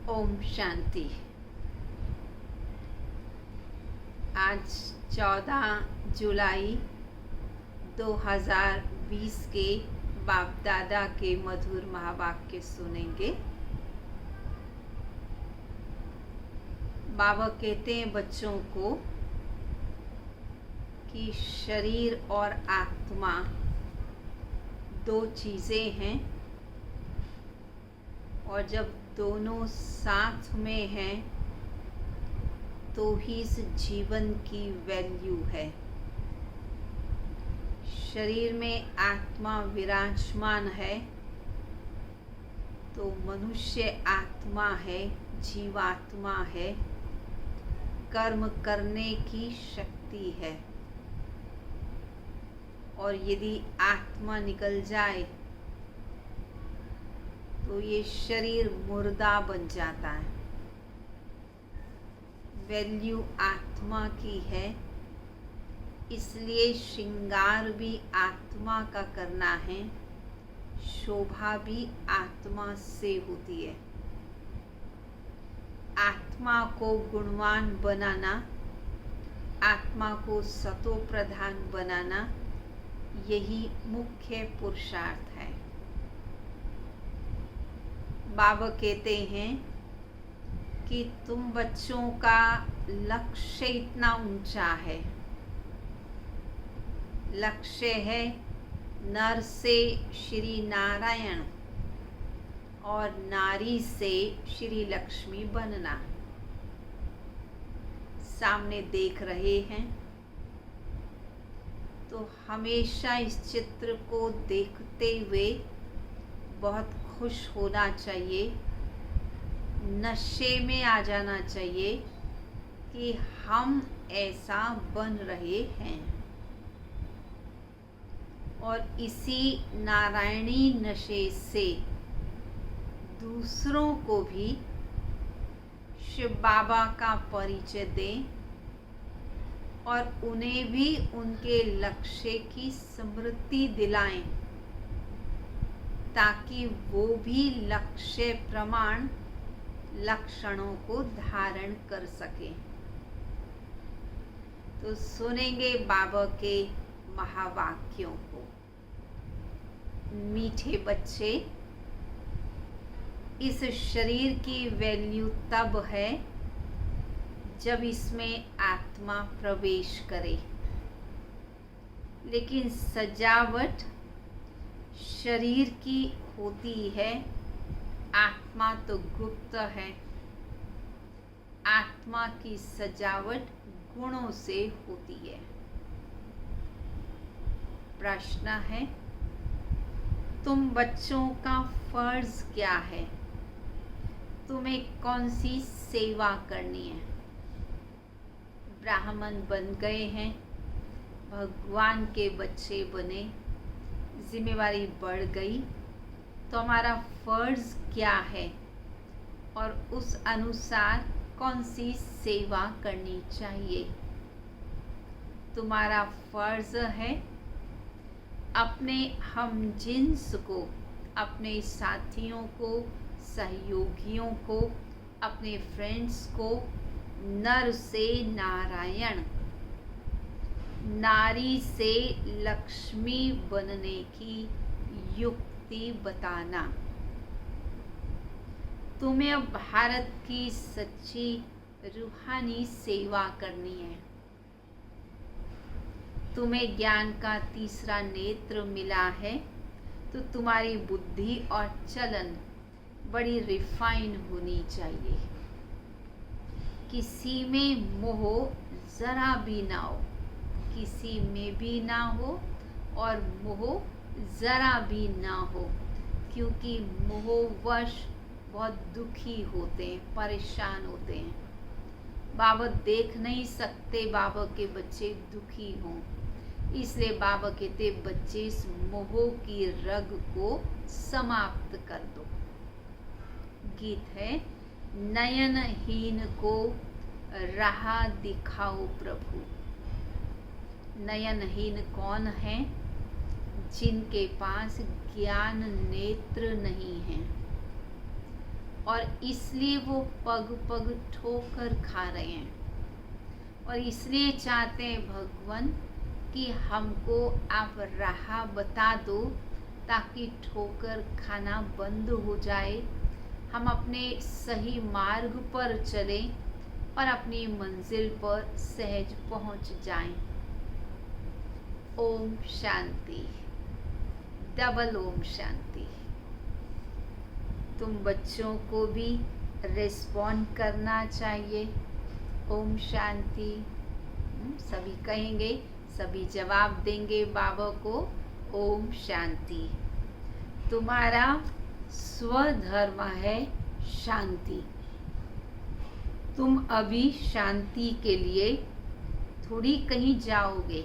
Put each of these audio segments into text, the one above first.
ओम शांति। आज 14 जुलाई 2020 के बाप दादा के मधुर महावाक्य सुनेंगे। बाबा कहते हैं बच्चों को कि शरीर और आत्मा दो चीज़ें हैं और जब दोनों साथ में हैं तो ही इस जीवन की वैल्यू है। शरीर में आत्मा विराजमान है तो मनुष्य आत्मा है, जीवात्मा है, कर्म करने की शक्ति है। और यदि आत्मा निकल जाए तो ये शरीर मुर्दा बन जाता है। वैल्यू आत्मा की है, इसलिए श्रृंगार भी आत्मा का करना है, शोभा भी आत्मा से होती है। आत्मा को गुणवान बनाना, आत्मा को सतो प्रधान बनाना, यही मुख्य पुरुषार्थ है। बाबा कहते हैं कि तुम बच्चों का लक्ष्य इतना ऊंचा है। लक्ष्य है नर से श्री नारायण और नारी से श्री लक्ष्मी बनना। सामने देख रहे हैं तो हमेशा इस चित्र को देखते हुए बहुत खुश होना चाहिए, नशे में आ जाना चाहिए कि हम ऐसा बन रहे हैं। और इसी नारायणी नशे से दूसरों को भी शिव बाबा का परिचय दें और उन्हें भी उनके लक्ष्य की स्मृति दिलाएं, ताकि वो भी लक्ष्य प्रमाण लक्षणों को धारण कर सके। तो सुनेंगे बाबा के महावाक्यों को। मीठे बच्चे, इस शरीर की वैल्यू तब है जब इसमें आत्मा प्रवेश करे, लेकिन सजावट शरीर की होती है, आत्मा तो गुप्त है। आत्मा की सजावट गुणों से होती है। प्रश्न है, तुम बच्चों का फर्ज क्या है? तुम्हें कौन सी सेवा करनी है? ब्राह्मण बन गए हैं, भगवान के बच्चे बने, जिम्मेवारी बढ़ गई, तो हमारा फर्ज क्या है और उस अनुसार कौन सी सेवा करनी चाहिए? तुम्हारा फर्ज है अपने हमजिन्स को, अपने साथियों को, सहयोगियों को, अपने फ्रेंड्स को नर से नारायण, नारी से लक्ष्मी बनने की युक्ति बताना। तुम्हें अब भारत की सच्ची रूहानी सेवा करनी है। तुम्हें ज्ञान का तीसरा नेत्र मिला है, तो तुम्हारी बुद्धि और चलन बड़ी रिफाइन होनी चाहिए। किसी में मोह जरा भी ना हो, किसी में भी ना हो और मोह जरा भी ना हो, क्योंकि मोहवश बहुत दुखी होते हैं, परेशान होते हैं। बाबा देख नहीं सकते बाबा के बच्चे दुखी हों, इसलिए बाबा कहते बच्चे इस मोह की रग को समाप्त कर दो। गीत है, नयनहीन को राह दिखाओ प्रभु। नयनहीन कौन है? जिनके पास ज्ञान नेत्र नहीं है और इसलिए वो पग पग ठोकर खा रहे हैं और इसलिए चाहते हैं भगवान कि हमको आप राह बता दो, ताकि ठोकर खाना बंद हो जाए, हम अपने सही मार्ग पर चलें और अपनी मंजिल पर सहज पहुंच जाएं। ओम शांति, डबल ओम शांति। तुम बच्चों को भी रिस्पॉन्ड करना चाहिए। ओम शांति। सभी कहेंगे, सभी जवाब देंगे बाबा को। ओम शांति। तुम्हारा स्वधर्म है शांति। तुम अभी शांति के लिए थोड़ी कहीं जाओगे।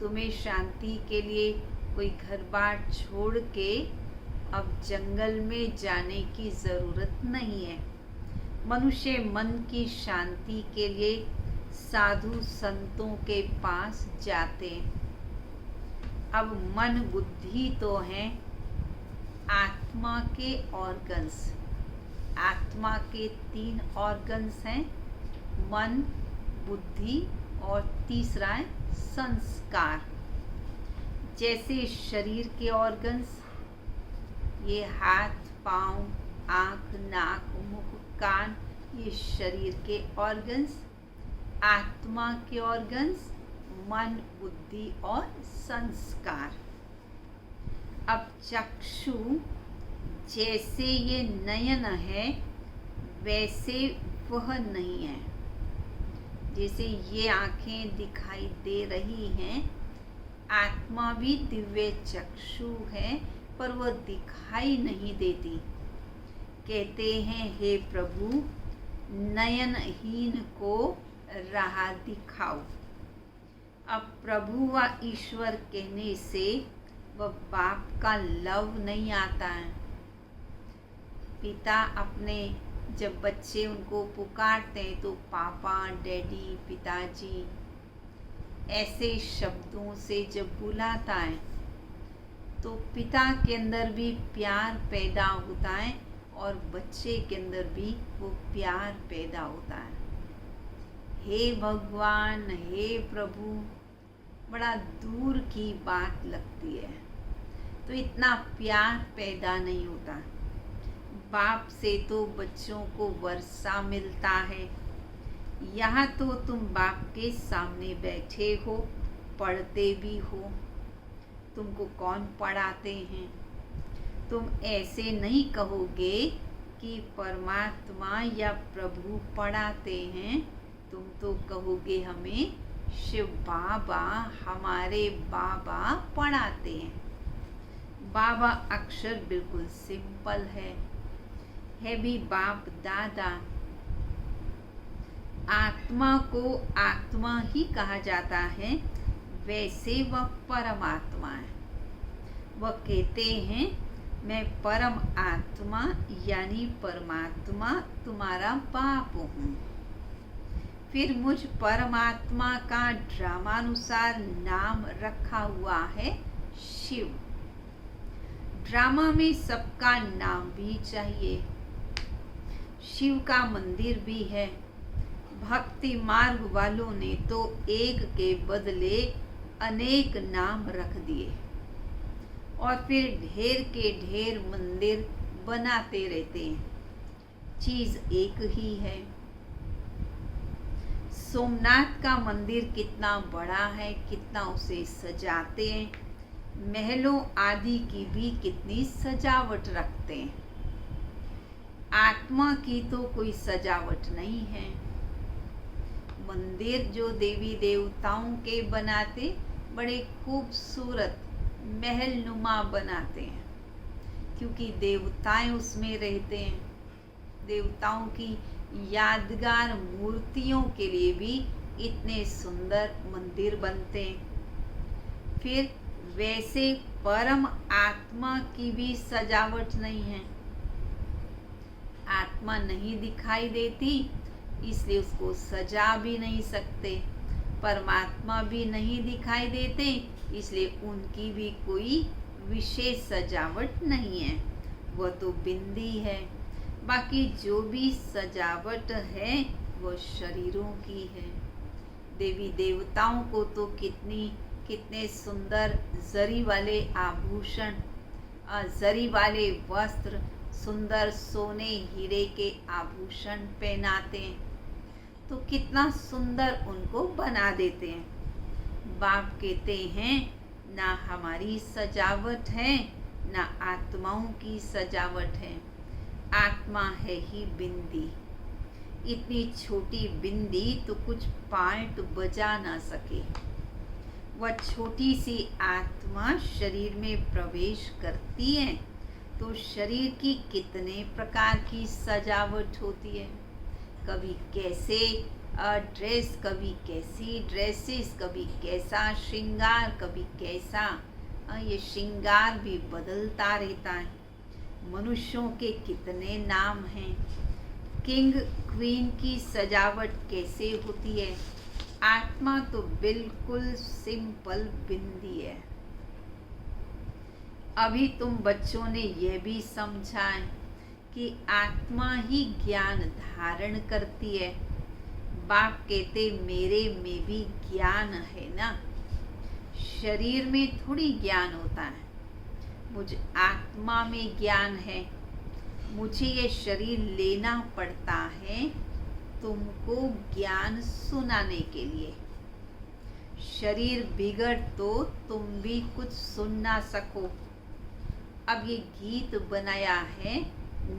तुम्हें शांति के लिए कोई घर बार छोड़ के अब जंगल में जाने की ज़रूरत नहीं है। मनुष्य मन की शांति के लिए साधु संतों के पास जाते। अब मन बुद्धि तो हैं आत्मा के ऑर्गन्स। आत्मा के 3 ऑर्गन्स हैं, मन, बुद्धि और तीसरा है संस्कार। जैसे शरीर के ऑर्गन्स, ये हाथ, पाँव, आँख, नाक, मुख, कान, ये शरीर के ऑर्गन्स। आत्मा के ऑर्गन्स मन, बुद्धि और संस्कार। अब चक्षु, जैसे ये नयन है वैसे वह नहीं है। जैसे ये आंखें दिखाई दे रही हैं, आत्मा भी दिव्य चक्षु है, पर वह दिखाई नहीं देती। कहते हैं, हे प्रभु, नयनहीन को राह दिखाओ। अब प्रभु व ईश्वर कहने से वह बाप का लव नहीं आता है। पिता अपने जब बच्चे उनको पुकारते हैं तो पापा, डैडी, पिताजी ऐसे शब्दों से जब बुलाता है तो पिता के अंदर भी प्यार पैदा होता है और बच्चे के अंदर भी वो प्यार पैदा होता है। हे भगवान, हे प्रभु, बड़ा दूर की बात लगती है, तो इतना प्यार पैदा नहीं होता। बाप से तो बच्चों को वर्षा मिलता है, यहाँ तो तुम बाप के सामने बैठे हो, पढ़ते भी हो। तुमको कौन पढ़ाते हैं? तुम ऐसे नहीं कहोगे कि परमात्मा या प्रभु पढ़ाते हैं, तुम तो कहोगे हमें शिव बाबा, हमारे बाबा पढ़ाते हैं। बाबा अक्षर बिल्कुल सिंपल है भी बाप दादा। आत्मा को आत्मा ही कहा जाता है, वैसे वह परमात्मा है। वह कहते हैं, मैं परम आत्मा यानी परमात्मा तुम्हारा बाप हूँ। फिर मुझ परमात्मा का ड्रामानुसार नाम रखा हुआ है शिव। ड्रामा में सबका नाम भी चाहिए। शिव का मंदिर भी है। भक्ति मार्ग वालों ने तो एक के बदले अनेक नाम रख दिए और फिर ढेर के ढेर मंदिर बनाते रहते हैं। चीज एक ही है। सोमनाथ का मंदिर कितना बड़ा है, कितना उसे सजाते हैं। महलों आदि की भी कितनी सजावट रखते हैं। आत्मा की तो कोई सजावट नहीं है। मंदिर जो देवी देवताओं के बनाते, बड़े खूबसूरत महल नुमा बनाते हैं, क्योंकि देवताएं उसमें रहते हैं। देवताओं की यादगार मूर्तियों के लिए भी इतने सुंदर मंदिर बनते हैं। फिर वैसे परम आत्मा की भी सजावट नहीं है। आत्मा नहीं दिखाई देती, इसलिए उसको सजा भी नहीं सकते। परमात्मा भी नहीं दिखाई देते, इसलिए उनकी भी कोई विशेष सजावट नहीं है। वह तो बिंदी है। बाकी जो भी सजावट है वो शरीरों की है। देवी देवताओं को तो कितने सुंदर जरी वाले आभूषण, जरी वाले वस्त्र, सुंदर सोने हीरे के आभूषण पहनाते हैं, तो कितना सुंदर उनको बना देते हैं। बाप कहते हैं, ना हमारी सजावट है, ना आत्माओं की सजावट है। आत्मा है ही बिंदी। इतनी छोटी बिंदी तो कुछ पार्ट बजा ना सके। वह छोटी सी आत्मा शरीर में प्रवेश करती है तो शरीर की कितने प्रकार की सजावट होती है। कभी कैसे ड्रेस, कभी कैसी ड्रेसेस, कभी कैसा श्रृंगार, कभी कैसा। ये श्रृंगार भी बदलता रहता है। मनुष्यों के कितने नाम हैं। किंग क्वीन की सजावट कैसे होती है। आत्मा तो बिल्कुल सिंपल बिंदी है। अभी तुम बच्चों ने यह भी समझा है कि आत्मा ही ज्ञान धारण करती है। बाप कहते, मेरे में भी ज्ञान है ना। शरीर में थोड़ी ज्ञान होता है। मुझ आत्मा में ज्ञान है। मुझे ये शरीर लेना पड़ता है तुमको ज्ञान सुनाने के लिए। शरीर बिगड़ तो तुम भी कुछ सुन ना सको। अब ये गीत बनाया है,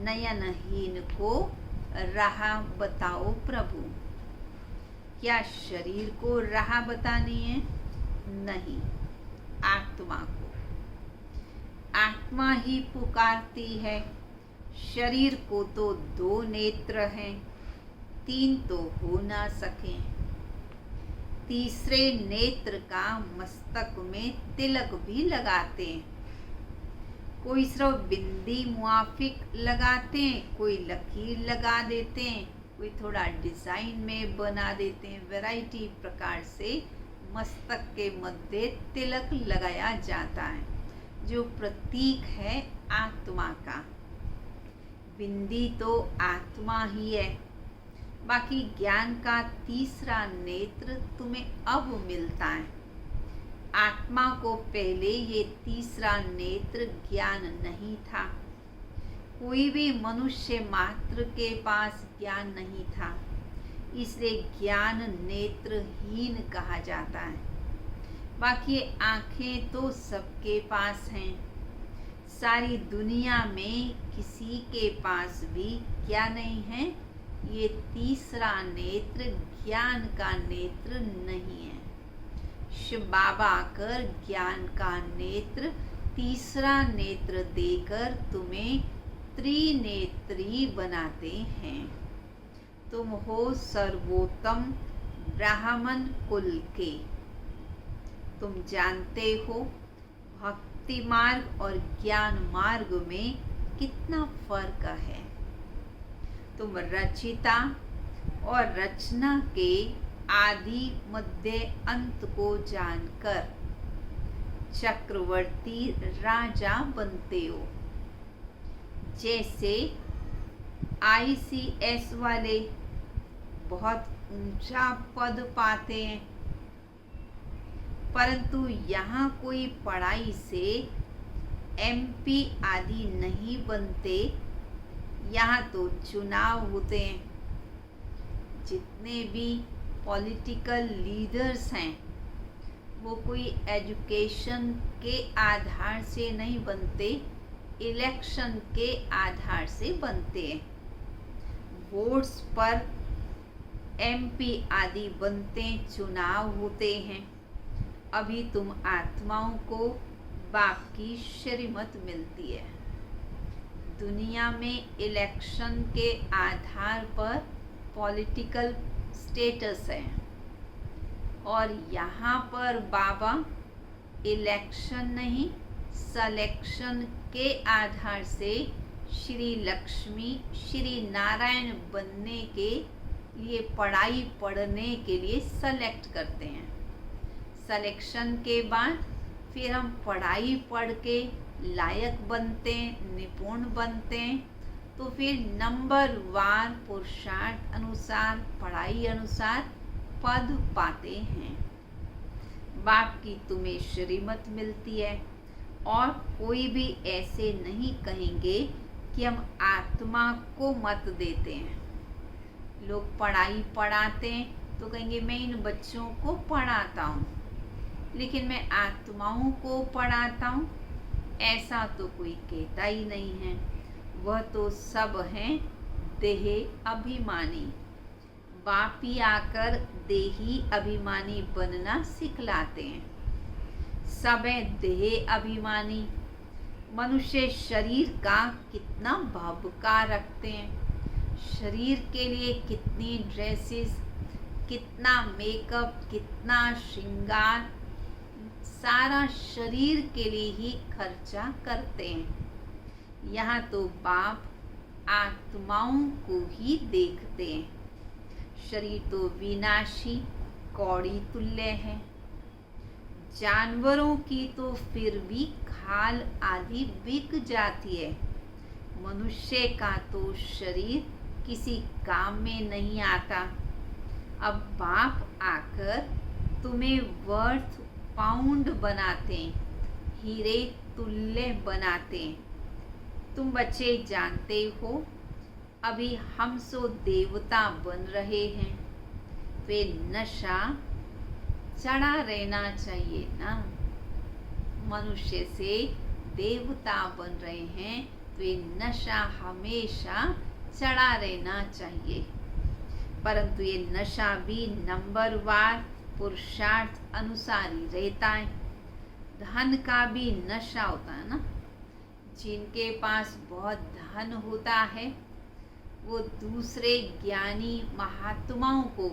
नयनहीन को राह बताओ प्रभु। क्या शरीर को राह बतानी है? नहीं, आत्मा को। आत्मा ही पुकारती है। शरीर को तो 2 नेत्र हैं, 3 तो हो ना सके। तीसरे नेत्र का मस्तक में तिलक भी लगाते हैं। कोई सिर्फ बिंदी मुआफिक लगाते हैं, कोई लकीर लगा देते हैं, कोई थोड़ा डिजाइन में बना देते हैं। वैरायटी प्रकार से मस्तक के मध्य तिलक लगाया जाता है, जो प्रतीक है आत्मा का। बिंदी तो आत्मा ही है। बाकी ज्ञान का तीसरा नेत्र तुम्हें अब मिलता है। आत्मा को पहले ये तीसरा नेत्र ज्ञान नहीं था। कोई भी मनुष्य मात्र के पास ज्ञान नहीं था, इसलिए ज्ञान नेत्रहीन कहा जाता है। बाकी आंखें तो सबके पास हैं। सारी दुनिया में किसी के पास भी क्या नहीं है? ये तीसरा नेत्र ज्ञान का नेत्र नहीं है। शिव बाबा आकर ज्ञान का नेत्र, तीसरा नेत्र देकर तुम्हें त्रिनेत्री बनाते हैं। तुम हो सर्वोत्तम ब्राह्मण कुल के। तुम जानते हो भक्ति मार्ग और ज्ञान मार्ग में कितना फर्क है। तुम रचिता और रचना के आदि मध्य अंत को जानकर चक्रवर्ती राजा बनते हो। जैसे ICS वाले बहुत ऊंचा पद पाते हैं, परंतु यहाँ कोई पढ़ाई से MP आदि नहीं बनते। यहाँ तो चुनाव होते हैं। जितने भी पॉलिटिकल लीडर्स हैं, वो कोई एजुकेशन के आधार से नहीं बनते, इलेक्शन के आधार से बनते हैं। वोट्स पर MP आदि बनते, चुनाव होते हैं। अभी तुम आत्माओं को बाप की श्रीमत मिलती है। दुनिया में इलेक्शन के आधार पर पॉलिटिकल स्टेटस है, और यहाँ पर बाबा इलेक्शन नहीं, सलेक्शन के आधार से श्री लक्ष्मी, श्री नारायण बनने के लिए पढ़ाई पढ़ने के लिए सेलेक्ट करते हैं। सिलेक्शन के बाद फिर हम पढ़ाई पढ़ के लायक बनते हैं, निपुण बनते हैं, तो फिर नंबर वार पुरुषार्थ अनुसार, पढ़ाई अनुसार पद पाते हैं। बाप की तुम्हें श्रीमत मिलती है, और कोई भी ऐसे नहीं कहेंगे कि हम आत्मा को मत देते हैं। लोग पढ़ाई पढ़ाते हैं तो कहेंगे मैं इन बच्चों को पढ़ाता हूँ, लेकिन मैं आत्माओं को पढ़ाता हूँ, ऐसा तो कोई कहता ही नहीं है। वह तो सब हैं देह अभिमानी। बाप ही आकर देही अभिमानी बनना सिखलाते हैं। सब है देह अभिमानी। मनुष्य शरीर का कितना भबका रखते हैं, शरीर के लिए कितनी ड्रेसेस, कितना मेकअप, कितना श्रृंगार, सारा शरीर के लिए ही खर्चा करते हैं। यहाँ तो बाप आत्माओं को ही देखते हैं। शरीर तो विनाशी कौड़ी तुल्य है। जानवरों की तो फिर भी खाल आदि बिक जाती है। मनुष्य का तो शरीर किसी काम में नहीं आता। अब बाप आकर तुम्हें वर्थ पाउंड बनाते हैं, हीरे तुल्य बनाते हैं। तुम बच्चे जानते हो अभी हम सो देवता बन रहे हैं, वे नशा चढ़ा रहना चाहिए ना। मनुष्य से देवता बन रहे हैं तो ये नशा हमेशा चढ़ा रहना चाहिए। परंतु ये नशा भी नंबरवार पुरुषार्थ अनुसार ही रहता है। धन का भी नशा होता है ना। जिनके पास बहुत धन होता है वो दूसरे ज्ञानी महात्माओं को,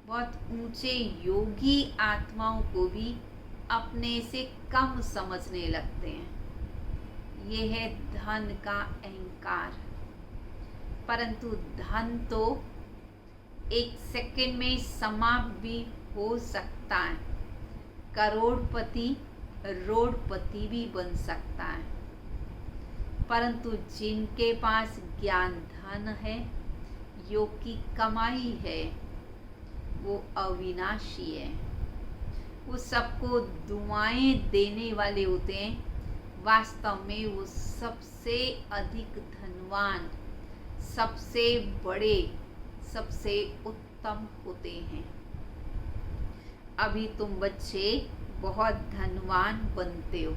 बहुत ऊंचे योगी आत्माओं को भी अपने से कम समझने लगते हैं। ये है धन का अहंकार। परंतु धन तो एक सेकंड में समाप्त भी हो सकता है। करोड़पति रोडपति भी बन सकता है। परंतु जिनके पास ज्ञान धन है, योग की कमाई है, वो अविनाशी है। वो सबको दुआएं देने वाले होते हैं। वास्तव में वो सबसे अधिक धनवान, सबसे बड़े, सबसे उत्तम होते हैं। अभी तुम बच्चे बहुत धनवान बनते हो,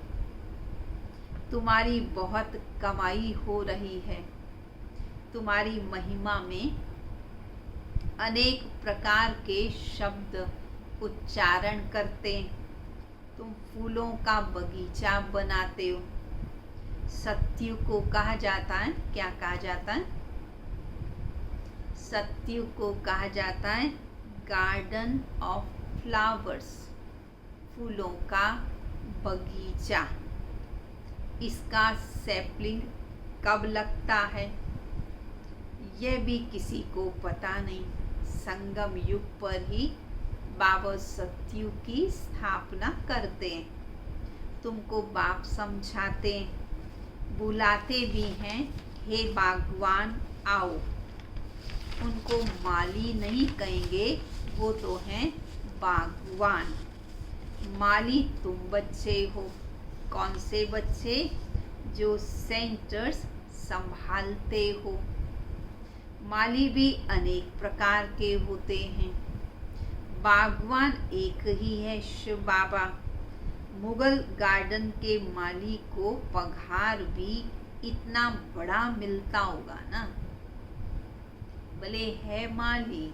तुम्हारी बहुत कमाई हो रही है, तुम्हारी महिमा में अनेक प्रकार के शब्द उच्चारण करते, तुम फूलों का बगीचा बनाते हो। सत्यु को कहा जाता है, क्या कहा जाता है? सत्यु को कहा जाता है गार्डन ऑफ फ्लावर्स, फूलों का बगीचा। इसका सैपलिंग कब लगता है यह भी किसी को पता नहीं। संगम युग पर ही बाबा सत्यु की स्थापना करते हैं। तुमको बाप समझाते हैं, बुलाते भी हैं, हे भगवान आओ। उनको माली नहीं कहेंगे, वो तो हैं भगवान। माली तुम बच्चे हो। कौन से बच्चे? जो सेंटर्स संभालते हो। माली भी अनेक प्रकार के होते हैं। भगवान एक ही है, शिव बाबा। मुगल गार्डन के माली को पगार भी इतना बड़ा मिलता होगा ना। भले है माली,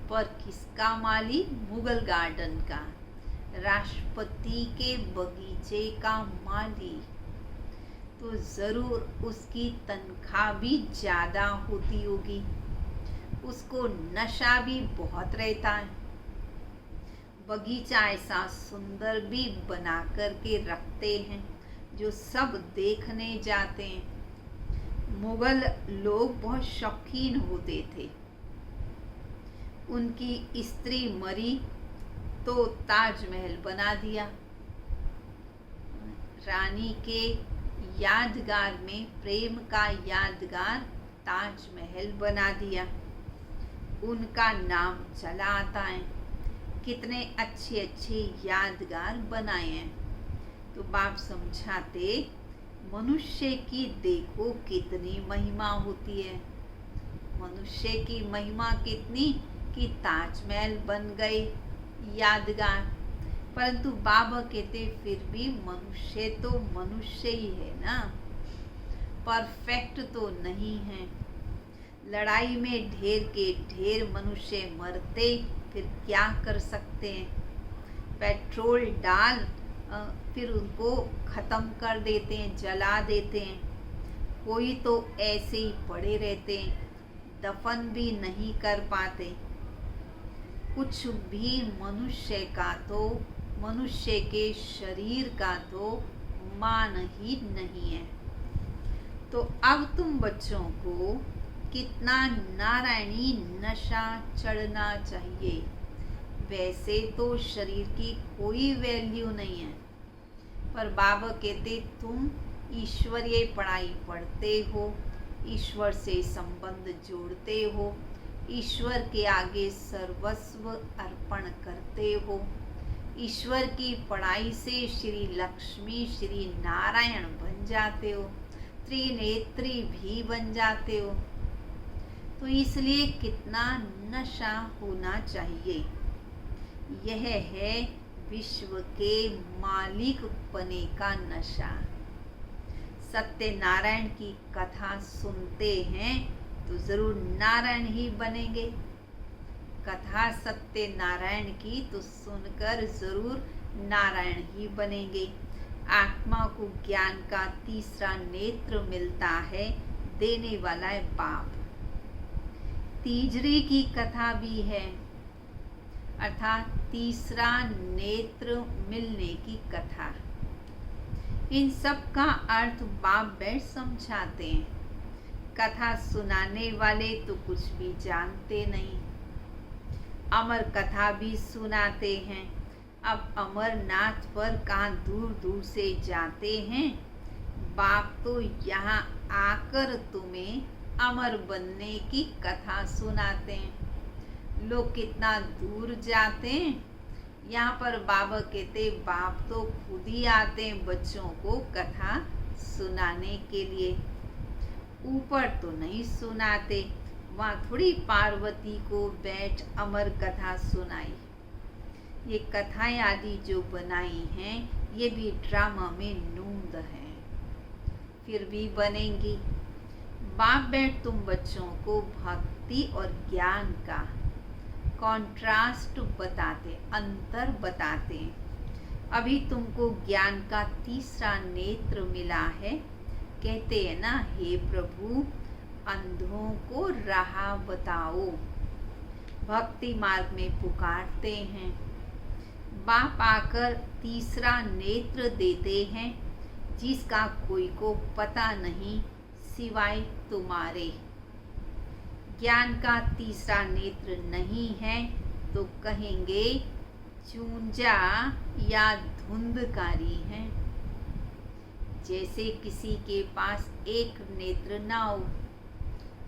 पर किसका माली? मुगल गार्डन का, राष्ट्रपति के बगीचे का माली। तो जरूर उसकी तनख्वाह भी ज्यादा होती होगी। उसको नशा भी बहुत रहता है। बगीचा ऐसा सुंदर भी बना कर के रखते हैं जो सब देखने जाते हैं। मुगल लोग बहुत शौकीन होते थे। उनकी स्त्री मरी तो ताजमहल बना दिया। रानी के यादगार में, प्रेम का यादगार ताजमहल बना दिया। उनका नाम चला आता है। कितने अच्छे अच्छे यादगार बनाए हैं। तो बाप समझाते, मनुष्य की देखो कितनी महिमा होती है। मनुष्य की महिमा कितनी कि ताजमहल बन गए यादगार। परंतु बाबा कहते फिर भी मनुष्य तो मनुष्य ही है ना, परफेक्ट तो नहीं है। लड़ाई में ढेर के ढेर मनुष्य मरते, फिर क्या कर सकते हैं? पेट्रोल डाल फिर उनको खत्म कर देते हैं, जला देते हैं। कोई तो ऐसे ही पड़े रहते हैं, दफन भी नहीं कर पाते। कुछ भी मनुष्य का तो, मनुष्य के शरीर का तो मान ही नहीं है। तो अब तुम बच्चों को कितना नारायणी नशा चढ़ना चाहिए। वैसे तो शरीर की कोई वैल्यू नहीं है, पर बाबा कहते तुम ईश्वरीय पढ़ाई पढ़ते हो, ईश्वर से संबंध जोड़ते हो, ईश्वर के आगे सर्वस्व अर्पण करते हो। ईश्वर की पढ़ाई से श्री लक्ष्मी श्री नारायण बन जाते हो, त्रिनेत्री भी बन जाते हो। तो इसलिए कितना नशा होना चाहिए। यह है विश्व के मालिक बने का नशा। सत्यनारायण की कथा सुनते हैं तो जरूर नारायण ही बनेंगे। कथा सत्य नारायण की तो सुनकर जरूर नारायण ही बनेंगे। आत्मा को ज्ञान का तीसरा नेत्र मिलता है, देने वाला है बाप। तीजरे की कथा भी है, अर्थात तीसरा नेत्र मिलने की कथा। इन सब का अर्थ बाप बैठ समझाते हैं। कथा सुनाने वाले तो कुछ भी जानते नहीं। अमर कथा भी सुनाते हैं। अब अमरनाथ पर कहाँ दूर दूर से जाते हैं। बाप तो यहाँ आकर तुम्हें अमर बनने की कथा सुनाते हैं। लोग कितना दूर जाते हैं। यहाँ पर बाबा कहते बाप तो खुद ही आते हैं बच्चों को कथा सुनाने के लिए। ऊपर तो नहीं सुनाते, वहाँ थोड़ी पार्वती को बैठ अमर कथा सुनाई। ये कथाएं आदि जो बनाई हैं ये भी ड्रामा में नूंद है, फिर भी बनेंगी। बाप बैठ तुम बच्चों को भक्ति और ज्ञान का कॉन्ट्रास्ट बताते, अंतर बताते। अभी तुमको ज्ञान का तीसरा नेत्र मिला है। कहते हैं ना, हे प्रभु अंधों को राह बताओ। भक्ति मार्ग में पुकारते हैं। बाप आकर तीसरा नेत्र देते हैं, जिसका कोई को पता नहीं सिवाय तुम्हारे। ज्ञान का तीसरा नेत्र नहीं है तो कहेंगे चूंजा या धुंधकारी है। जैसे किसी के पास एक नेत्र ना हो,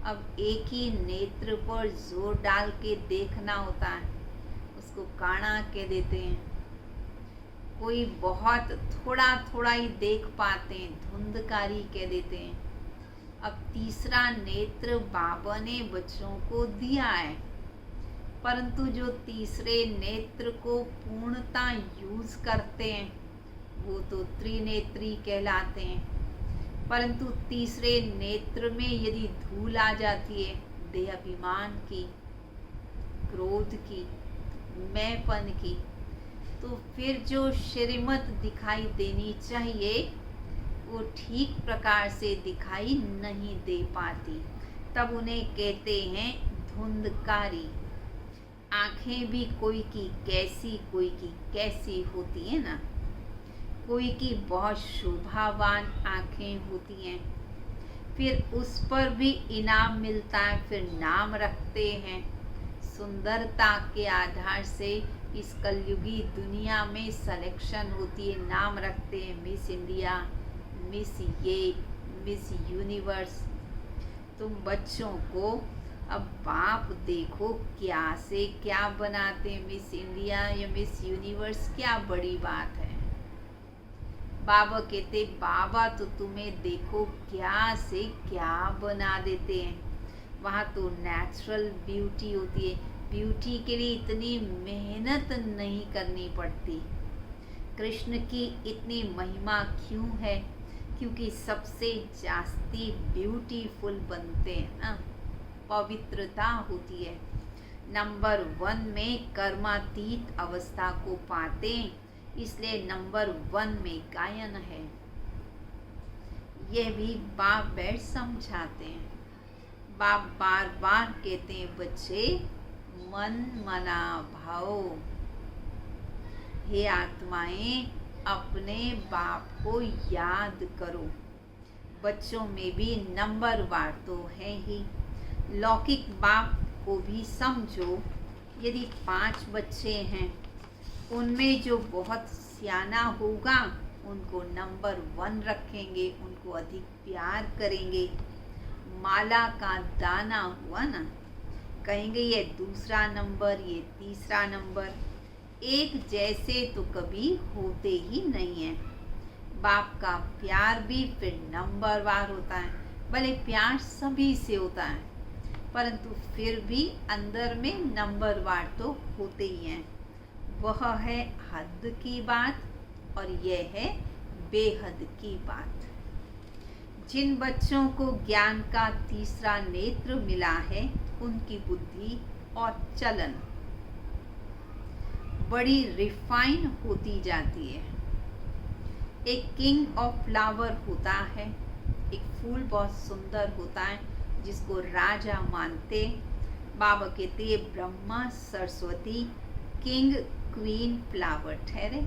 अब एक ही नेत्र पर जोर डाल के देखना होता है, उसको काना कह देते हैं। कोई बहुत थोड़ा थोड़ा ही देख पाते हैं, धुंधकारी कह देते हैं। अब तीसरा नेत्र बाबा ने बच्चों को दिया है, परंतु जो तीसरे नेत्र को पूर्णता यूज करते हैं वो तो त्रिनेत्री कहलाते हैं। परंतु तीसरे नेत्र में यदि धूल आ जाती है देहाभिमान की, क्रोध की, मैंपन की, तो फिर जो श्रीमत दिखाई देनी चाहिए वो ठीक प्रकार से दिखाई नहीं दे पाती। तब उन्हें कहते हैं धुंधकारी। आंखें भी कोई की कैसी, कोई की कैसी होती है ना। कोई की बहुत शोभावान आंखें होती हैं, फिर उस पर भी इनाम मिलता है, फिर नाम रखते हैं। सुंदरता के आधार से इस कलयुगी दुनिया में सिलेक्शन होती है, नाम रखते हैं। मिस इंडिया, मिस ये, मिस यूनिवर्स। तुम बच्चों को अब बाप देखो क्या से क्या बनाते हैं। मिस इंडिया या मिस यूनिवर्स क्या बड़ी बात है। बाबा कहते बाबा तो तुम्हें देखो क्या से क्या बना देते हैं। वहाँ तो नेचुरल ब्यूटी होती है। ब्यूटी के लिए इतनी मेहनत नहीं करनी पड़ती। कृष्ण की इतनी महिमा क्यों है? क्योंकि सबसे जास्ती ब्यूटीफुल बनते हैं ना, पवित्रता होती है। नंबर 1 में कर्मातीत अवस्था को पाते हैं, इसलिए नंबर 1 में गायन है। यह भी बाप बैठ समझाते हैं। बाप बार बार कहते हैं बच्चे मन मना भाओ। हे आत्माएं अपने बाप को याद करो। बच्चों में भी नंबर वार तो है ही। लौकिक बाप को भी समझो। यदि 5 बच्चे हैं, उनमें जो बहुत सियाना होगा उनको नंबर 1 रखेंगे, उनको अधिक प्यार करेंगे। माला का दाना हुआ ना, कहेंगे ये दूसरा नंबर, ये तीसरा नंबर। एक जैसे तो कभी होते ही नहीं है। बाप का प्यार भी फिर नंबरवार होता है। भले प्यार सभी से होता है, परंतु फिर भी अंदर में नंबरवार तो होते ही हैं। वह है हद की बात और यह है बेहद की बात। जिन बच्चों को ज्ञान का तीसरा नेत्र मिला है, उनकी बुद्धि और चलन बड़ी रिफाइन होती जाती है। एक किंग ऑफ फ्लावर होता है, एक फूल बहुत सुंदर होता है जिसको राजा मानते। बाबा कहते ये Brahma Saraswati king queen flower ठहरे।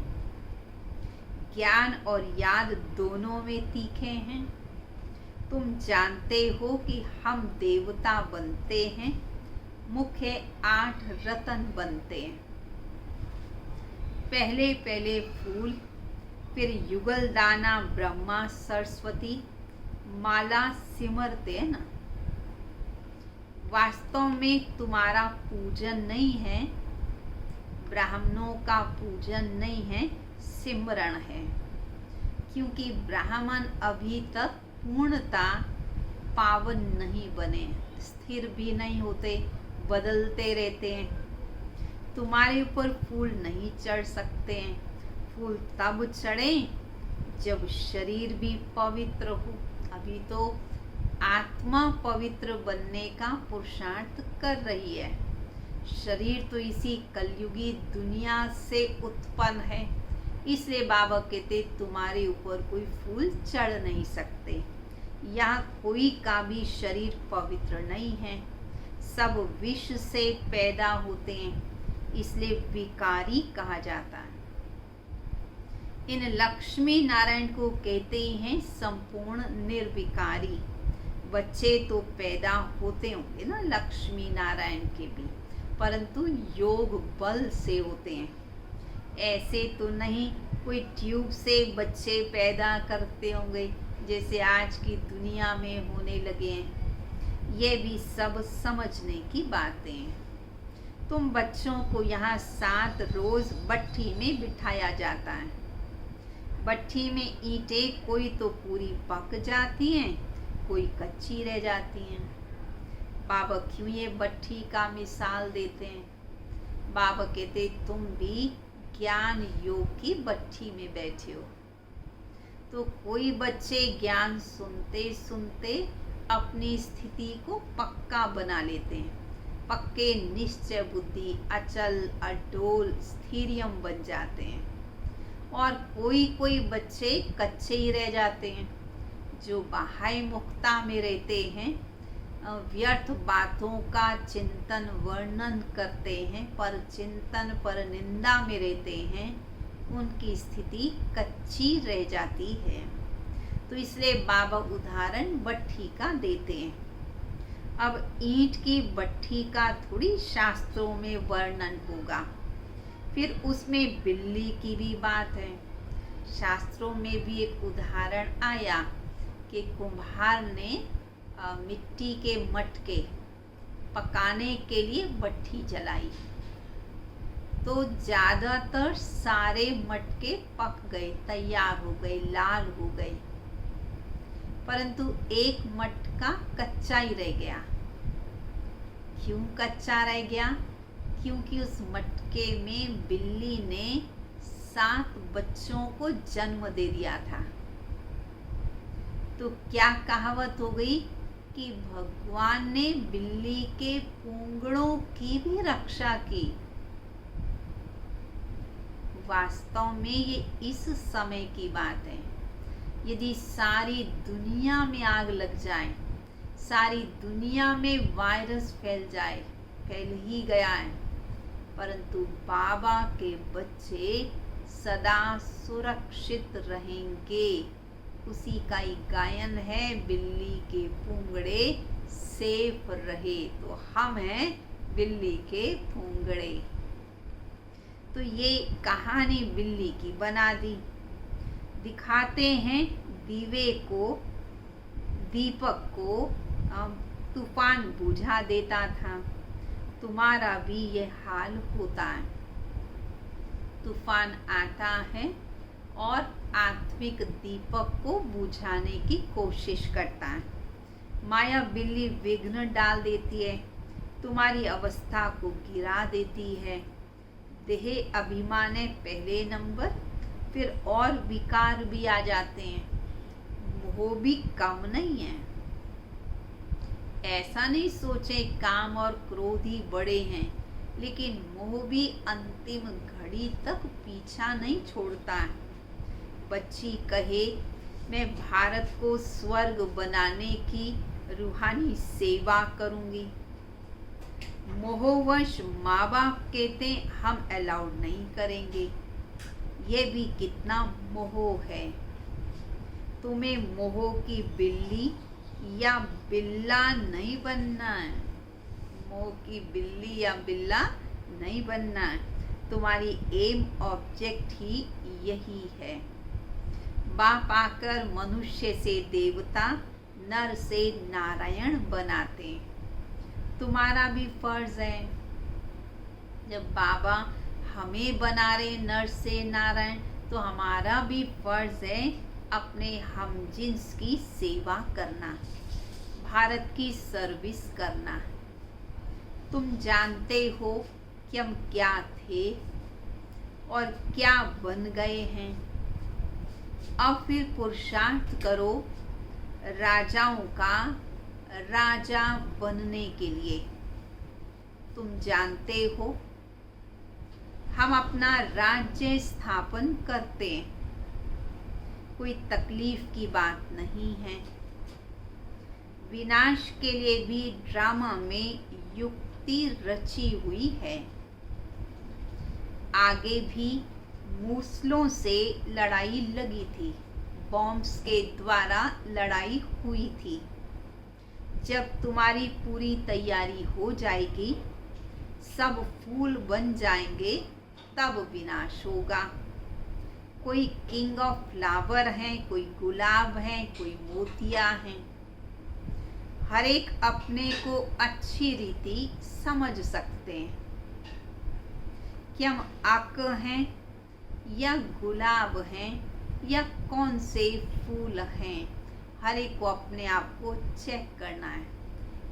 ज्ञान और याद दोनों में तीखे हैं। तुम जानते हो कि हम देवता बनते हैं, मुख्य 8 रतन बनते हैं। पहले पहले फूल, फिर युगल दाना ब्रह्मा सरस्वती माला सिमरते ना। वास्तव में तुम्हारा पूजन नहीं है, ब्राह्मणों का पूजन नहीं है, सिमरण है। क्योंकि ब्राह्मण अभी तक पूर्णता पावन नहीं बने, स्थिर भी नहीं होते, बदलते रहते हैं। तुम्हारे ऊपर फूल नहीं चढ़ सकते हैं। फूल तब चढ़े जब शरीर भी पवित्र हो। अभी तो आत्मा पवित्र बनने का पुरुषार्थ कर रही है। शरीर तो इसी कलयुगी दुनिया से उत्पन्न है, इसलिए बाबा कहते तुम्हारे ऊपर कोई फूल चढ़ नहीं सकते। यहाँ कोई का भी शरीर पवित्र नहीं है, सब विष से पैदा होते हैं, इसलिए विकारी कहा जाता है। इन लक्ष्मी नारायण को कहते हैं संपूर्ण निर्विकारी। बच्चे तो पैदा होते होंगे ना लक्ष्मी नारायण के भी, परंतु योग बल से होते हैं। ऐसे तो नहीं कोई ट्यूब से बच्चे पैदा करते होंगे जैसे आज की दुनिया में होने लगे हैं। ये भी सब समझने की बातें हैं। तुम बच्चों को यहाँ 7 रोज भट्ठी में बिठाया जाता है। भट्ठी में ईंटें कोई तो पूरी पक जाती हैं, कोई कच्ची रह जाती हैं। बाबा क्यों ये भट्ठी का मिसाल देते हैं? बाबा कहते तुम भी ज्ञान योग की भट्ठी में बैठे हो। तो कोई बच्चे ज्ञान सुनते सुनते अपनी स्थिति को पक्का बना लेते हैं। पक्के निश्चय बुद्धि, अचल अडोल स्थिरियम बन जाते हैं। और कोई कोई बच्चे कच्चे ही रह जाते हैं, जो बाह्य मुक्ता में रहते हैं, व्यर्थ बातों का चिंतन वर्णन करते हैं, पर चिंतन पर निंदा में रहते हैं, उनकी स्थिति कच्ची रह जाती है। तो इसलिए बाबा उदाहरण भट्ठी का देते हैं। अब ईंट की भट्ठी का थोड़ी शास्त्रों में वर्णन होगा, फिर उसमें बिल्ली की भी बात है। शास्त्रों में भी एक उदाहरण आया कि कुम्हार ने मिट्टी के मटके पकाने के लिए भट्ठी जलाई, तो ज़्यादातर सारे मटके पक गए, तैयार हो गए, लाल हो गए, परंतु एक मटका कच्चा ही रह गया। क्यों कच्चा रह गया? क्योंकि उस मटके में बिल्ली ने 7 बच्चों को जन्म दे दिया था। तो क्या कहावत हो गई कि भगवान ने बिल्ली के पूंगड़ों की भी रक्षा की। वास्तव में ये इस समय की बात है। यदि सारी दुनिया में आग लग जाए, सारी दुनिया में वायरस फैल जाए, फैल ही गया है, परंतु बाबा के बच्चे सदा सुरक्षित रहेंगे। उसी का ही गायन है, बिल्ली के पूंगड़े सेफ रहे। तो हम हैं बिल्ली के पूंगड़े। तो ये कहानी बिल्ली की बना दी। दिखाते हैं दीवे को, दीपक को तूफान बुझा देता था। तुम्हारा भी ये हाल होता है। तूफान आता है और आत्मिक दीपक को बुझाने की कोशिश करता है। माया बिल्ली विघ्न डाल देती है, तुम्हारी अवस्था को गिरा देती है। देह अभिमान है पहले नंबर, फिर और विकार भी आ जाते हैं। मोह भी कम नहीं है। ऐसा नहीं सोचे काम और क्रोध ही बड़े हैं, लेकिन मोह भी अंतिम घड़ी तक पीछा नहीं छोड़ता है। बच्ची कहे, मैं भारत को स्वर्ग बनाने की रूहानी सेवा करूंगी। मोहवश माँ बाप कहते हम अलाउड नहीं करेंगे। ये भी कितना मोह है। तुम्हें मोह की बिल्ली या बिल्ला नहीं बनना है। मोह की बिल्ली या बिल्ला नहीं बनना है। तुम्हारी एम ऑब्जेक्ट ही यही है। बाप आकर मनुष्य से देवता, नर से नारायण बनाते। तुम्हारा भी फर्ज है। जब बाबा हमें बना रहे नर से नारायण, तो हमारा भी फर्ज है अपने हमजिन्स की सेवा करना, भारत की सर्विस करना। तुम जानते हो कि हम क्या थे और क्या बन गए हैं। अब फिर पुरुषार्थ करो राजाओं का राजा बनने के लिए। तुम जानते हो हम अपना राज्य स्थापन करते हैं, कोई तकलीफ की बात नहीं है। विनाश के लिए भी ड्रामा में युक्ति रची हुई है। आगे भी मूसलों से लड़ाई लगी थी, बॉम्ब्स के द्वारा लड़ाई हुई थी। जब तुम्हारी पूरी तैयारी हो जाएगी, सब फूल बन जाएंगे, तब विनाश होगा। कोई किंग ऑफ फ्लावर हैं, कोई गुलाब हैं, कोई मोतिया हैं। हर एक अपने को अच्छी रीति समझ सकते हैं कि हम अक हैं या गुलाब हैं या कौन से फूल हैं। हर एक को अपने आप को चेक करना है,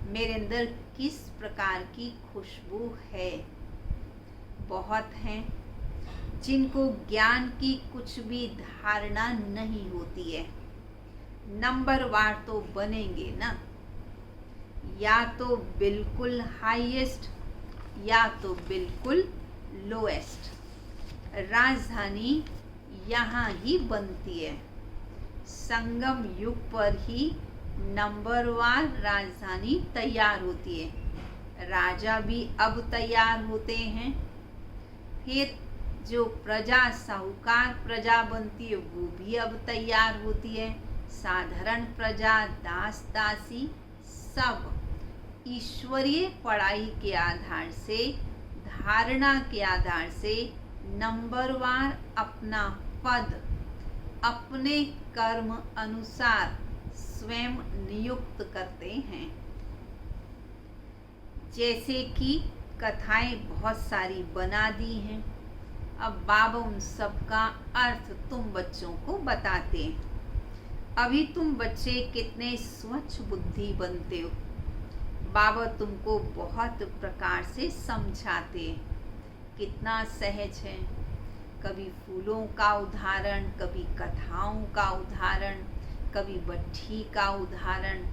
मेरे अंदर किस प्रकार की खुशबू है। बहुत हैं जिनको ज्ञान की कुछ भी धारणा नहीं होती है। नंबरवार तो बनेंगे ना, या तो बिल्कुल हाईएस्ट या तो बिल्कुल लोएस्ट। राजधानी यहाँ ही बनती है। संगम युग पर ही नंबरवार राजधानी तैयार होती है। राजा भी अब तैयार होते हैं। फिर जो प्रजा साहूकार प्रजा बनती है वो भी अब तैयार होती है। साधारण प्रजा, दास दासी, सब ईश्वरीय पढ़ाई के आधार से, धारणा के आधार से नंबरवार अपना पद अपने कर्म अनुसार स्वयं नियुक्त करते हैं। जैसे कि कथाएं बहुत सारी बना दी हैं, अब बाबा उन सब का अर्थ तुम बच्चों को बताते हैं। अभी तुम बच्चे कितने स्वच्छ बुद्धि बनते हो। बाबा तुमको बहुत प्रकार से समझाते हैं, कितना सहज है। कभी फूलों का उदाहरण, कभी कथाओं का उदाहरण, कभी बट्ठी का उदाहरण,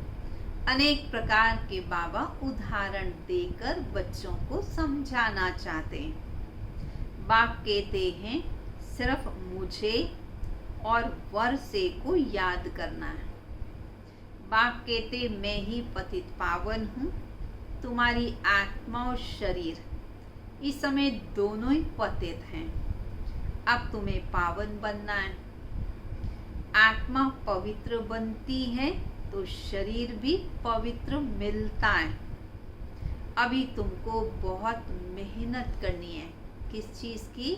अनेक प्रकार के बाबा उदाहरण देकर बच्चों को समझाना चाहते हैं। बाप कहते हैं सिर्फ मुझे और वर्षे को याद करना है। बाप कहते मैं ही पतित पावन हूँ, तुम्हारी आत्मा और शरीर इस समय दोनों ही पतित हैं। अब तुम्हें पावन बनना है। आत्मा पवित्र बनती है तो शरीर भी पवित्र मिलता है। अभी तुमको बहुत मेहनत करनी है। किस चीज़ की?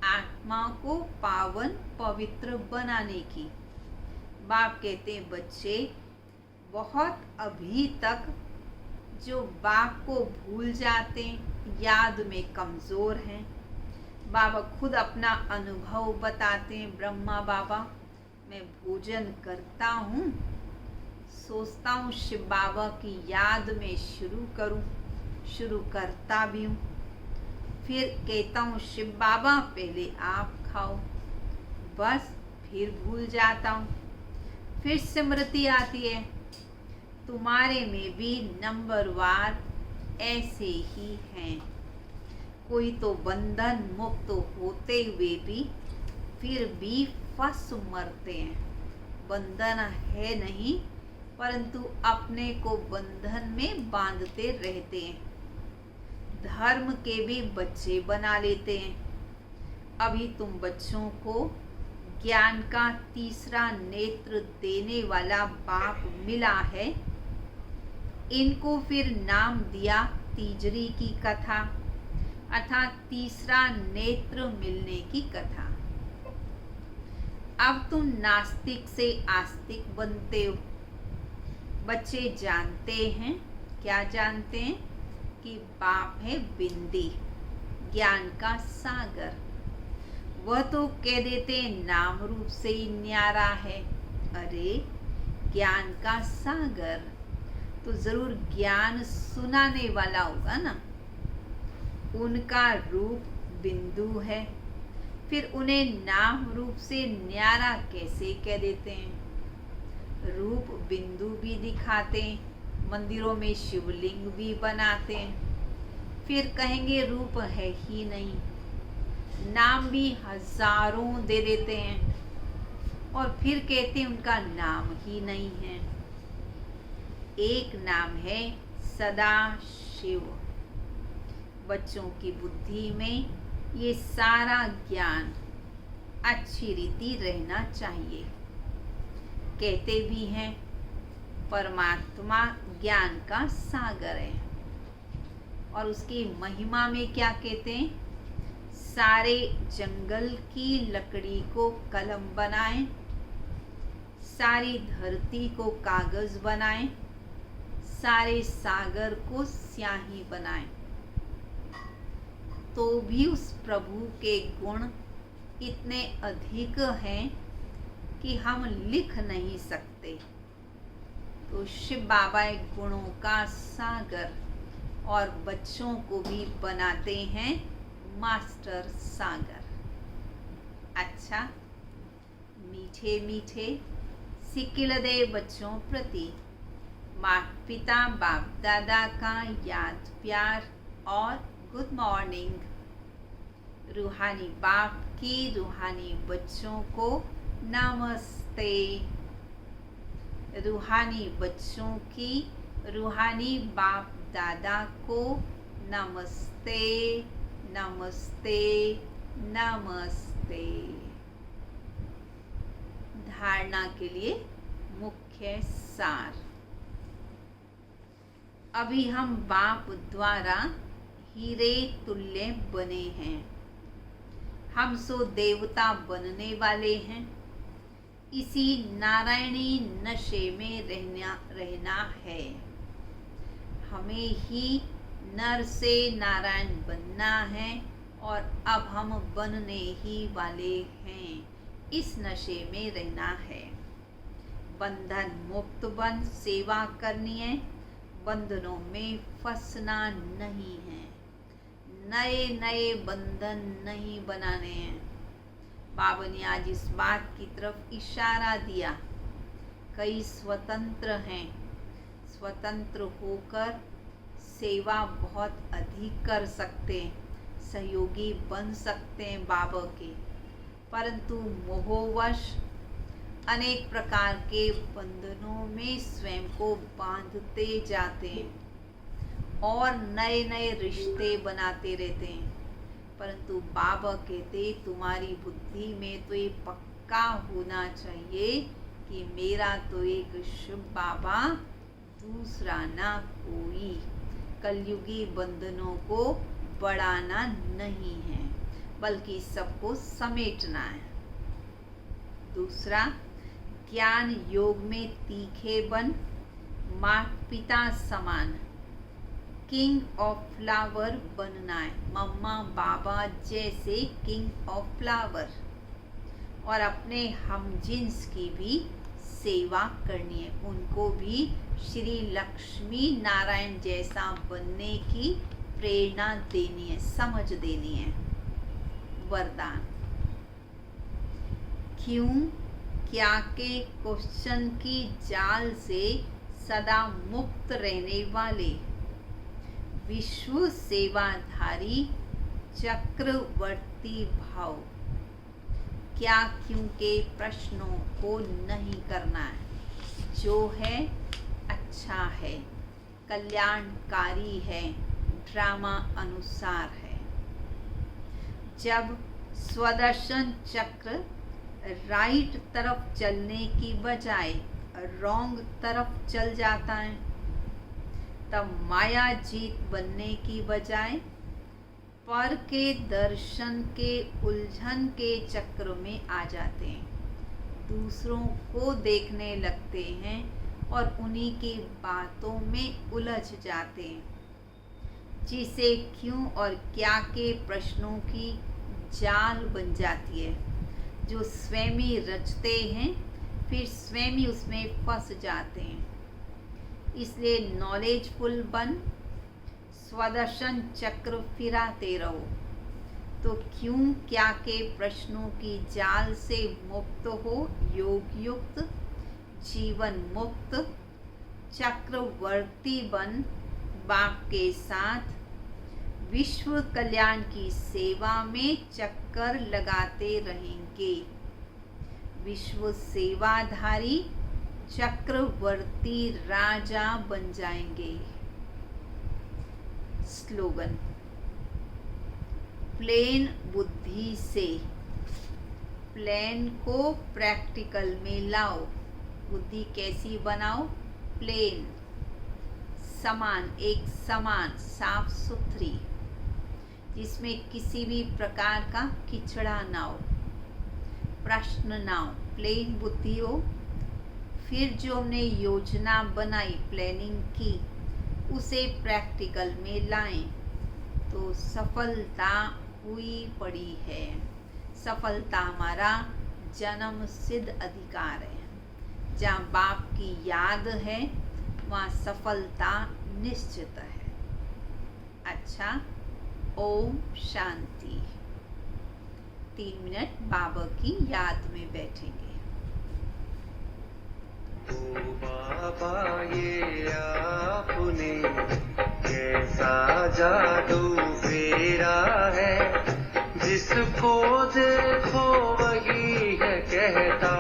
आत्मा को पावन पवित्र बनाने की। बाप कहते हैं बच्चे बहुत अभी तक जो बाप को भूल जाते हैं, याद में कमज़ोर हैं। बाबा खुद अपना अनुभव बताते हैं। ब्रह्मा बाबा मैं भोजन करता हूँ, सोचता हूँ शिव बाबा की याद में शुरू करता भी हूँ, फिर कहता हूँ शिव बाबा पहले आप खाओ, बस फिर भूल जाता हूँ। फिर स्मृति आती है, तुम्हारे में भी नंबरवार ऐसे ही हैं। कोई तो बंधन मुक्त होते हुए भी फिर भी फंस मरते हैं। बंधन है नहीं, परंतु अपने को बंधन में बांधते रहते हैं। धर्म के भी बच्चे बना लेते हैं। अभी तुम बच्चों को ज्ञान का तीसरा नेत्र देने वाला बाप मिला है। इनको फिर नाम दिया तीजरी की कथा, अर्थात तीसरा नेत्र मिलने की कथा। अब तुम नास्तिक से आस्तिक बनते हो। बच्चे जानते हैं, क्या जानते हैं? कि बाप है बिंदी, ज्ञान का सागर। वह तो कह देते नाम रूप से ही न्यारा है। अरे ज्ञान का सागर तो जरूर ज्ञान सुनाने वाला होगा ना। उनका रूप बिंदु है, फिर उन्हें नाम रूप से न्यारा कैसे कह देते हैं? रूप बिंदु भी दिखाते, मंदिरों में शिवलिंग भी बनाते, फिर कहेंगे रूप है ही नहीं। नाम भी हजारों दे देते हैं और फिर कहते हैं उनका नाम ही नहीं है। एक नाम है सदा शिव। बच्चों की बुद्धि में ये सारा ज्ञान अच्छी रीति रहना चाहिए। कहते भी हैं परमात्मा ज्ञान का सागर है, और उसकी महिमा में क्या कहते हैं? सारे जंगल की लकड़ी को कलम बनाएं, सारी धरती को कागज बनाएं, सारे सागर को स्याही बनाएं, तो भी उस प्रभु के गुण इतने अधिक हैं कि हम लिख नहीं सकते। तो शिव बाबा एक गुणों का सागर, और बच्चों को भी बनाते हैं मास्टर सागर। अच्छा, मीठे मीठे सिकिलदे बच्चों प्रति माता पिता बाप दादा का याद प्यार और गुड मॉर्निंग। रूहानी बाप की रूहानी बच्चों को नमस्ते। रूहानी बच्चों की रूहानी बाप दादा को नमस्ते नमस्ते नमस्ते। धारणा के लिए मुख्य सार। अभी हम बाप द्वारा हीरे तुल्य बने हैं। हम सो देवता बनने वाले हैं। इसी नारायणी नशे में रहना है। हमें ही नर से नारायण बनना है, और अब हम बनने ही वाले हैं। इस नशे में रहना है। बंधन मुक्त बन सेवा करनी है। बंधनों में फंसना नहीं है। नए नए बंधन नहीं बनाने हैं। बाबा ने आज इस बात की तरफ इशारा दिया। कई स्वतंत्र हैं। स्वतंत्र होकर सेवा बहुत अधिक कर सकते हैं, सहयोगी बन सकते हैं बाबा के, परंतु मोहवश अनेक प्रकार के बंधनों में स्वयं को बांधते जाते हैं और नए नए रिश्ते बनाते रहते हैं। परंतु बाबा कहते तुम्हारी बुद्धि में तो ये पक्का होना चाहिए कि मेरा तो एक शिव बाबा, दूसरा ना कोई। कलयुगी बंधनों को बढ़ाना नहीं है, बल्कि सबको समेटना है। दूसरा, ज्ञान योग में तीखे बन माता पिता समान किंग ऑफ फ्लावर बनना है। मम्मा बाबा जैसे किंग ऑफ फ्लावर, और अपने हम जिन्स की भी सेवा करनी है। उनको भी श्री लक्ष्मी नारायण जैसा बनने की प्रेरणा देनी है, समझ देनी है। वरदान। क्यों क्या के क्वेश्चन की जाल से सदा मुक्त रहने वाले विश्व सेवाधारी चक्रवर्ती भाव। क्या क्यों के प्रश्नों को नहीं करना है, जो है अच्छा है, कल्याणकारी है, ड्रामा अनुसार है। जब स्वदर्शन चक्र राइट तरफ चलने की बजाय रॉन्ग तरफ चल जाता है, तब माया जीत बनने की बजाय पर के दर्शन के उलझन के चक्र में आ जाते हैं, दूसरों को देखने लगते हैं और उन्हीं की बातों में उलझ जाते हैं, जिसे क्यों और क्या के प्रश्नों की जाल बन जाती है, जो स्वयं ही रचते हैं फिर स्वयं ही उसमें फंस जाते हैं। इसलिए नॉलेजफुल बन स्वदर्शन चक्र फिराते रहो, तो क्यों क्या के प्रश्नों की जाल से मुक्त हो, योग युक्त जीवन मुक्त चक्रवर्ती बन बाप के साथ विश्व कल्याण की सेवा में चक्कर लगाते रहेंगे। विश्व सेवाधारी चक्रवर्ती राजा बन जाएंगे। स्लोगन, प्लेन बुद्धि से प्लान को प्रैक्टिकल में लाओ। बुद्धि कैसी बनाओ? प्लेन, समान, एक समान, साफ सुथरी, जिसमें किसी भी प्रकार का किचड़ा ना हो, प्रश्न ना हो, प्लेन बुद्धि हो। फिर जो हमने योजना बनाई, प्लानिंग की, उसे प्रैक्टिकल में लाएं तो सफलता हुई पड़ी है। सफलता हमारा जन्म सिद्ध अधिकार है। जहाँ बाप की याद है वहाँ सफलता निश्चित है। अच्छा, ओम शांति। 3 मिनट बाबा की याद में बैठेंगे। ओ बाबा ये आपने कैसा जादू फेरा है, जिसको देखो वही है कहता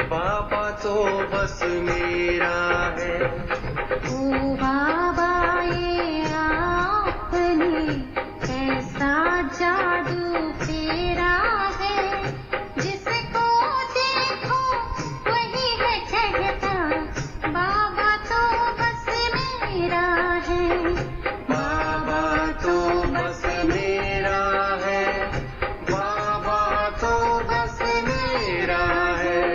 बाबा तो बस मेरा है। ओ बाबा ये आपने कैसा जादू फेरा है, जिसको देखो वही है कहता बाबा तो बस मेरा है। बाबा तो बस मेरा है, बाबा तो बस मेरा है,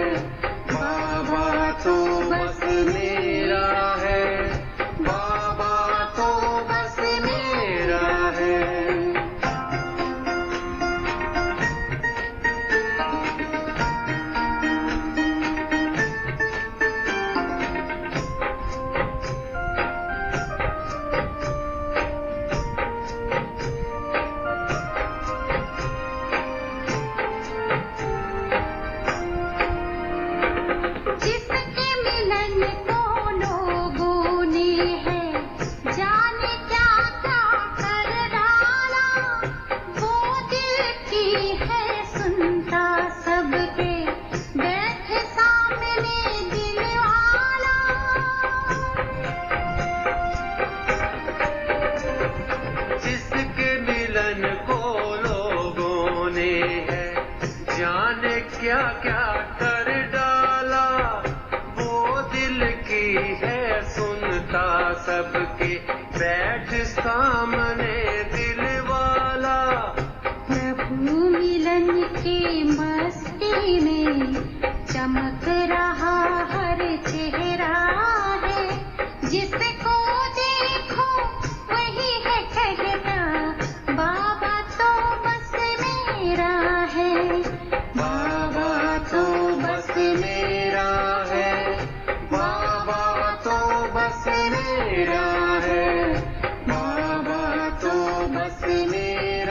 बाबा तो बस मेरा है, बाबा तो बस मेरा है। जिसके मिलन को लोगों ने है जाने क्या क्या कर डाला, वो दिल की है सुनता सबके बैठे सामने दिल वाला। जिसके मिलन को लोगों ने है जाने क्या क्या कर डाला, वो दिल की है सुनता सबके बैठ सामने दिल वाला। प्रभु मिलन की मस्ती में चमक रहा हर चेहरा है, जिसको देखो वही है कहता बाबा तो बस मेरा है। बाबा तो बस मेरा है, बाबा तो बस मेरा है, बाबा तो बस मेरा